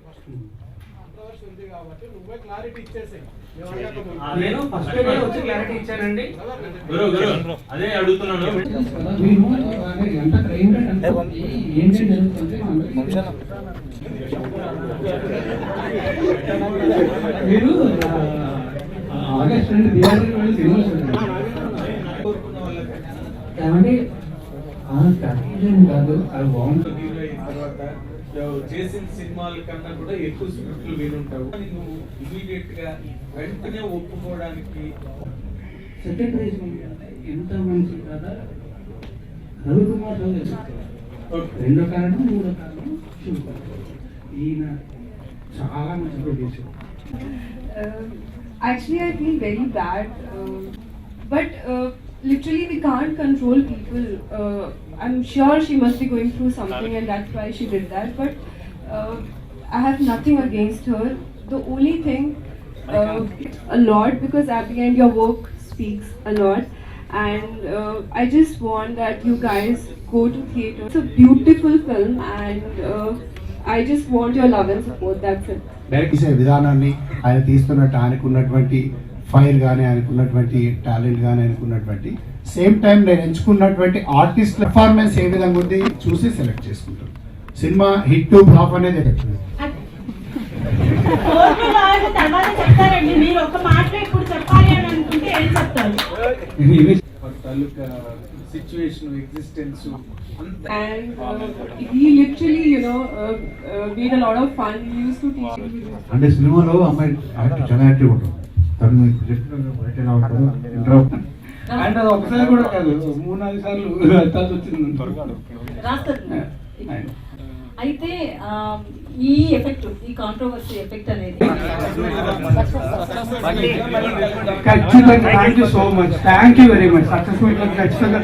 Controversy ఉంది కాబట్టి నువ్వే క్లారిటీ ఇచ్చేసేయ్. నేను ఫస్ట్ డే వచ్చి క్లారిటీ ఇచ్చానండి. అదే అడుగుతున్నాను. మీరు ఆగస్ట్ 2 దివాళీ రోజు సినిమా ఏమంటే కాదు అది బాగుంటుంది. చేసిన సినిమాల కన్నా కూడా ఎక్కువ స్క్రిప్ట్లు వినుంటావు. నువ్వు ఇమీడియట్ గా వెంటనే ఒప్పుకోవడానికి సెకండరీ ఎంత మంచి కదా రవికుమార్ రెండో కారణం మూడో కారణం ఈయన చాలా మంచి producer. Actually, I feel very bad, but literally we can't control people. I'm sure she must be going through something and that's why she did that, but I have nothing against her. The only thing, a lot, because at the end your work speaks a lot, and I just want that you guys go to theatre. It's a beautiful film and I just want your love and support, that's it. Direct చేసే విధానాన్ని ఆయన తీస్తున్నట్టు ఆయనకున్నటువంటి fire కానీ ఆయనకున్నటువంటి talent కానీ ఆయనకున్నటువంటి same time నేను ఎంచుకున్నటువంటి artist performance ఏ విధంగా ఉంది చూసి సెలెక్ట్ చేసుకుంటాను. సినిమా హిట్ టు ఫ్లాప్ అనేది situation existence And he literally, made a lot of fun. He used to teach me. అంటే సినిమాలో అమ్మాయి చాలా యాక్టివ్ ఉంటుంది. తను చెప్పిన బయట ఎలా ఉంటుందో అంటే అది ఒకసారి కూడా కాదు 3-4 సార్లు ఎత్తాల్సి వచ్చింది. అయితే ఈ ఎఫెక్ట్, ఈ కాంట్రవర్సీ ఎఫెక్ట్ అనేది ఖచ్చితంగా thank you so much, thank you very much. Successful ఖచ్చితంగా